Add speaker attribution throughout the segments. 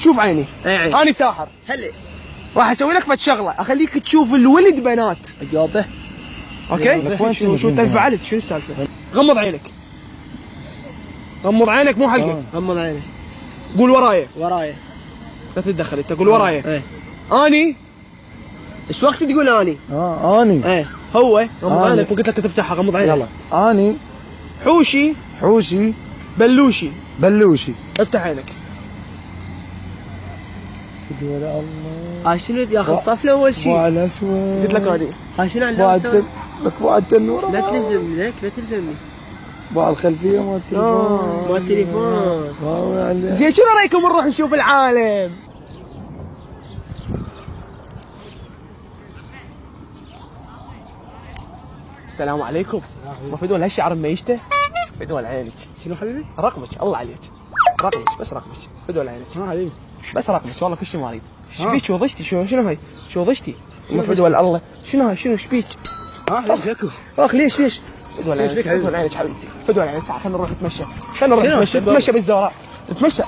Speaker 1: تشوف عيني.
Speaker 2: اي
Speaker 1: انا ساحر.
Speaker 2: هلا
Speaker 1: راح اسوي لك فد شغله اخليك تشوف الولد بنات.
Speaker 2: اجابه.
Speaker 1: اوكي؟ شو انت انفعلت؟ شو السالفه؟ غمض عينك. غمض عينك مو حلقك.
Speaker 2: غمض عينك.
Speaker 1: قول ورايا.
Speaker 2: ورايا.
Speaker 1: لا تتدخل انت، قول ورايا.
Speaker 2: ايه.
Speaker 1: اني.
Speaker 2: ايش وقت تقول اني؟
Speaker 3: اني.
Speaker 1: ايه هو. غمض عينك وقلت لك تفتحها. غمض عينك.
Speaker 3: يلا. اني
Speaker 1: حوشي.
Speaker 3: حوشي
Speaker 1: بلوشي.
Speaker 3: بلوشي.
Speaker 1: افتح عينك.
Speaker 3: ولا الله.
Speaker 2: شنو ياخذ صف اول شيء؟
Speaker 3: ابو الاسود.
Speaker 1: قلت لك اني.
Speaker 2: شنو اللون؟
Speaker 3: لك ابو التنوره.
Speaker 2: لا تلزمني لك، لا تلزمني.
Speaker 3: ابو الخلفيه مال التليفون.
Speaker 2: مال التليفون.
Speaker 1: زين شنو رايكم نروح نشوف العالم؟ السلام عليكم. ما فدوى هالشعر ميشته؟ فدوى عينك.
Speaker 2: شنو حبيبي؟
Speaker 1: رقمك الله عليك. رقمك بس رقمك. فدوى عينك.
Speaker 2: حبيبي
Speaker 1: بس رقمك والله كل شيء ما اريد. ايش بيك؟ شو وضجتي؟ شنو هاي؟ شو وضجتي؟ ما فدوى الله. شنو هاي؟ شنو ايش بيك؟
Speaker 2: ليش اكو؟
Speaker 1: اخ ليش؟ فدوى عينك. فدوى عينك حبيبتي. فدوى عينك ساعة. خلينا نروح نتمشى. خلينا نروح نتمشى. نتمشى بالزوراء. نتمشى.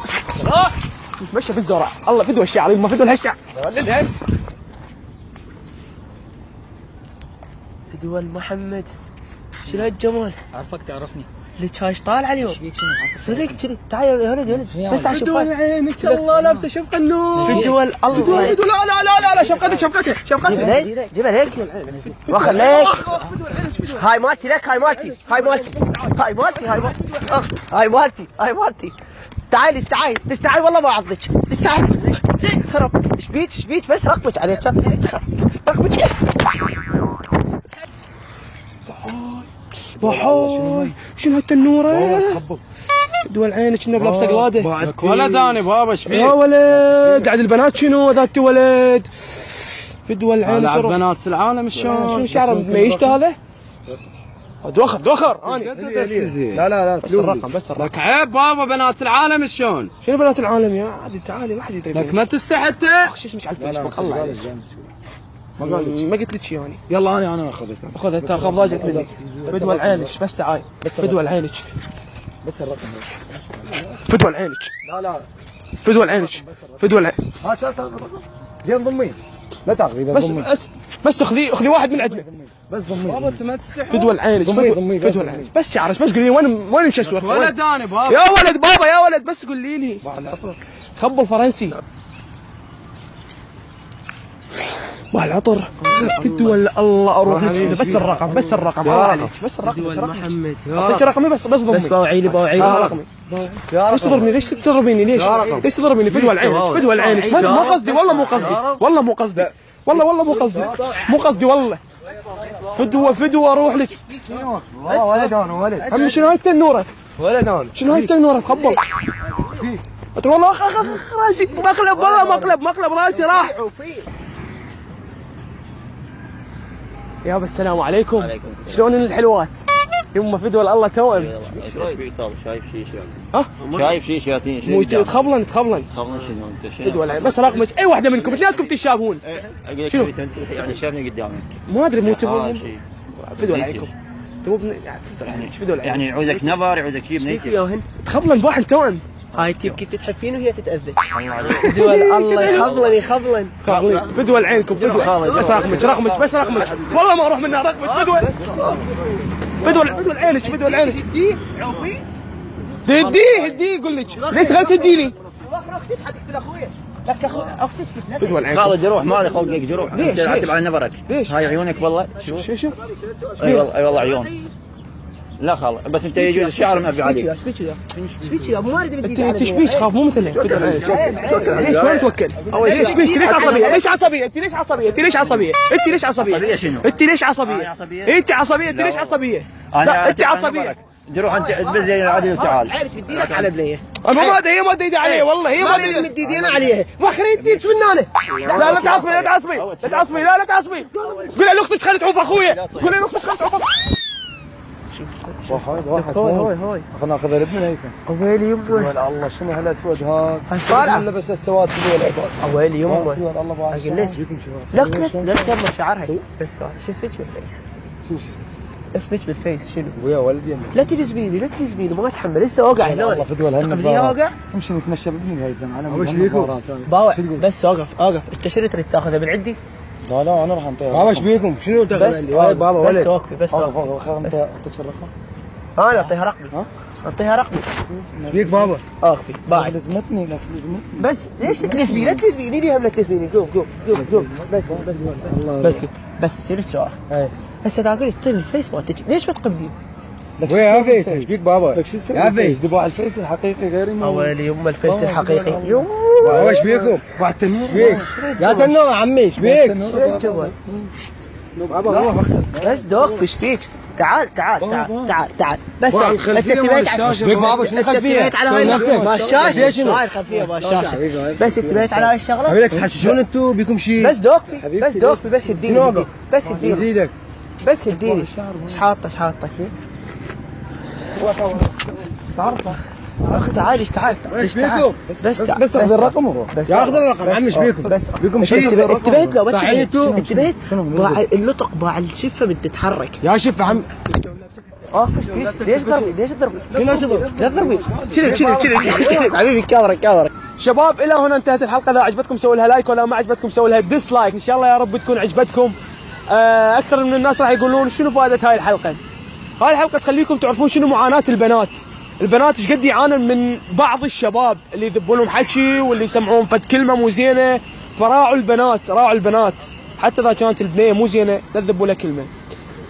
Speaker 1: نتمشى بالزوراء. الله فدوى الشعر ما فدوى هالشعر.
Speaker 2: فدوى محمد. شنو هالجمال؟
Speaker 4: عرفك تعرفني.
Speaker 2: لك هاي طالع اليوم. صدق كذي. تعال يا ولد بس تعال شوف.
Speaker 1: فدوى عينك الله لابسه شبقه النور.
Speaker 2: فدوى الله.
Speaker 1: لا شبقته.
Speaker 2: جيبها ليك. وخليك. هاي مالتي لك. هاي مالتي. تعالي والله ما اعضك. تعال. خرب. ايش بيك بس رقبك عليه. رقبك.
Speaker 1: وحاي شنو هالتنوره؟ دول عينك شنو بلابسه قلاده.
Speaker 4: ولد انا بابا ايش
Speaker 1: يا ولد عاد البنات شنو ذاك ولد؟ فدوى العين.
Speaker 4: على بنات العالم شلون؟
Speaker 1: شنو شعره ميشت هذا؟ دوخر اني.
Speaker 3: لا
Speaker 1: بس الرقم
Speaker 4: لك عيب بابا بنات العالم شلون؟
Speaker 1: شنو بنات العالم يا عادي؟ تعالي ما حد يدري.
Speaker 4: لك ما تستحي انت؟
Speaker 1: شو اسمك على الفيسبوك؟ الله عليك. ما قلت لك شيء يعني.
Speaker 3: يلا انا اخذتها.
Speaker 1: خذها خذ ضاجت مني. فدوى عينك بس تعال. فدوى عينك.
Speaker 3: بس الرقم.
Speaker 1: فدوى عينك.
Speaker 3: لا
Speaker 1: فدوى عينك. فدوى
Speaker 3: زين ضمين. لا تاخذي
Speaker 1: بس اخذي واحد من عندنا.
Speaker 3: بس ضمين.
Speaker 4: بابا انت ما تستحي.
Speaker 1: فدوى عينك. فدوى عينك. بس شعرك بس قولي وين مشسور؟
Speaker 4: ولد انا بابا.
Speaker 1: يا ولد بابا يا ولد بس قولي لي. خبل فرنسي. مع العطر. فدوى الله اروح لك. بس الرقم الله عليك. بس الرقم.
Speaker 2: محمد.
Speaker 1: اعطيك رقمي بس ضمني.
Speaker 2: بس باوعي
Speaker 1: رقمي. ليش تضربني؟ ليش تضربيني؟ ليش تضربيني؟ فدوى العينك. ما قصدي والله مو قصدي. والله مو قصدي والله. فدوى اروح لك.
Speaker 3: ولد انا ولد.
Speaker 1: عمي شنو هاي التنوره؟
Speaker 3: ولد انا.
Speaker 1: شنو هاي التنوره؟ تخبل. والله راسي مقلب والله مقلب راسي راح. يابا السلام عليكم. شلون الحلوات؟ يما فدوى الله توأم.
Speaker 4: شايف شيء
Speaker 1: ها؟
Speaker 4: شايف شيء شياطين
Speaker 1: مو تخبلن
Speaker 4: شنو انت شنو؟
Speaker 1: فدوى العين بس رقمك اي واحده منكم اثنيناتكم تشابهون.
Speaker 4: شنو؟ يعني شافني قدامك.
Speaker 1: ما ادري مو تبون فدوى عليكم. فدوى العين.
Speaker 4: يعني يعوزك نظر يعوزك شيء بنيتي.
Speaker 2: ياهن
Speaker 1: تخبلن بواحد توأم.
Speaker 2: هاي تبكي تتحفين وهي تتأذى.
Speaker 4: الله عليك.
Speaker 2: فدوى الله يخبلن.
Speaker 1: فدوى العينكم. بس رقمك بس رقمك. والله ما اروح منها رقمك. فدوى العينك. هديه يقول لك. ليش غير تديني؟
Speaker 2: لك اختك
Speaker 1: فدوى العين.
Speaker 4: خالد جروح مالي خلقك جروح.
Speaker 1: ليش؟
Speaker 4: تعتب على نظرك.
Speaker 1: ليش؟
Speaker 4: هاي عيونك والله.
Speaker 1: شو؟
Speaker 4: اي والله عيون. لا خالد بس انت يجوز الشعر معبي عليك.
Speaker 2: ايش بيك يا ابو مارد بدي.
Speaker 1: انت ايش بيك خاف مو مثلنا. ليش وين توكل؟ ليش بيك؟ ليش عصبيه؟ انت ليش عصبيه؟
Speaker 4: شنو؟
Speaker 1: انت ليش عصبيه؟ انت عصبيه. انت ليش عصبيه؟ لا انت عصبيه.
Speaker 4: جروح انت تبز زي العادي وتعال.
Speaker 2: عارف بدي لك على بنيه.
Speaker 1: انا هي ما تدي عليه والله. هي ما
Speaker 2: تدي مد ايدينا عليها. وخريت ديك فنانه.
Speaker 1: لا تعصبي. قول لاختك خلي تعوف اخويا.
Speaker 3: هاي خلنا ناخذ الابن هيك.
Speaker 2: ويلي يمه.
Speaker 3: الله شنو هالاسود هذا؟
Speaker 2: طالع
Speaker 3: لبس السواد كذي العباد.
Speaker 2: ويلي يمه.
Speaker 3: الله بعد.
Speaker 2: اقول لك لا تكمل شعرها. بس شو اسمك بالرئيس؟ اسمك بالفيس شنو؟
Speaker 3: ويا ولدي
Speaker 2: لا تجذبيني لا تجذبيني ما اتحمل لسه واقع
Speaker 3: والله
Speaker 2: هنا
Speaker 3: فدوى
Speaker 2: قبليها واقع
Speaker 3: نمشي نتمشى بابن الهيثم على
Speaker 1: وش بيكم؟
Speaker 2: باوع بس اوقف انت شنو تريد تاخذه من عندي؟
Speaker 3: لا انا راح انطيها
Speaker 1: بابا ايش بيكم؟ شنو تاخذ
Speaker 2: بس
Speaker 1: عندي؟ بابا
Speaker 2: بس
Speaker 1: ولد
Speaker 2: وقفي بس
Speaker 3: اوقف
Speaker 2: وقفي.
Speaker 3: اوقف انت اعطيك الرقم
Speaker 2: انا اعطيها رقمي اعطيها رقمي
Speaker 1: ايش بيك بابا؟
Speaker 2: اوقفي باعد
Speaker 3: لزمتني لك لزمتني
Speaker 2: بس ليش تلزميني؟ لا تلزميني ليه هم لا تلزميني؟ قوم بس بس بس سألت سؤال هسه تاكل تطير الفيس مالتك ليش ما تقبلين؟
Speaker 1: ويا فيس ايش بيك بابا؟
Speaker 3: لك شو
Speaker 1: يا فيس
Speaker 3: زباع الفيس الحقيقي غير
Speaker 2: ويلي يما الفيس الحقيقي يوم
Speaker 1: بابا ايش بيكم؟
Speaker 3: بعد تنور
Speaker 1: بيك يا تنور عمي ايش بيك؟
Speaker 2: شو الجوال؟
Speaker 1: بابا
Speaker 2: بس دوق في شبيك تعال بس
Speaker 1: وعلى
Speaker 2: انت
Speaker 1: الخلفية
Speaker 2: انتبهت
Speaker 1: مال الشاشة. بيك بابا شنو الخلفية؟
Speaker 2: انتبهت على
Speaker 1: سوي
Speaker 2: هاي
Speaker 1: نفسك.
Speaker 2: مال الشاشة
Speaker 1: شنو؟
Speaker 2: هاي الخلفية مال الشاشة بس انتبهت على هاي الشغلة
Speaker 1: ابي لك تحششون انتم بيكم شيء
Speaker 2: بس دوق في بس هديني
Speaker 1: شنو
Speaker 2: هديني. بس هديني
Speaker 1: يزيدك
Speaker 2: بس هديني ايش حاطه اخ تعال ايش تعال
Speaker 1: ايش بيكم؟
Speaker 2: بس
Speaker 3: اخذ الرقم وروح
Speaker 1: ياخذ الرقم عمي ايش بيكم؟
Speaker 2: بس
Speaker 1: بيكم شيء
Speaker 2: انتبهت لو
Speaker 1: صحيتوا
Speaker 2: انتبهت باع اللطق باع الشفه من تتحرك
Speaker 1: يا شوف عم
Speaker 2: ليش تضربي لا تضربي كذا حبيبي كاميرا
Speaker 1: شباب الى هنا انتهت الحلقه. اذا عجبتكم سووا لها لايك ولا ما عجبتكم سووا لها ديسلايك. ان شاء الله يا رب تكون عجبتكم. اكثر من الناس راح يقولون شنو فائده هاي الحلقه. هاي الحلقه تخليكم تعرفون شنو معاناه البنات ايش قد يعانون من بعض الشباب اللي يذبون لهم حكي واللي يسمعون فد كلمه مو زينه. فراعوا البنات حتى اذا كانت البنيه مو زينه لا تذبوا لها كلمه،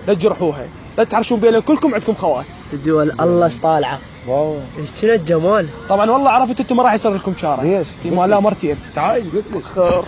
Speaker 1: لا تجرحوها، لا تحرشون بينها. كلكم عندكم خوات.
Speaker 2: الجوال الله ايش طالعه
Speaker 3: واو
Speaker 2: ايش شنو الجمال.
Speaker 1: طبعا والله عرفت انتم ما راح يصير لكم شارع
Speaker 3: ليش؟
Speaker 1: في لا مرتين. تعال قلت لك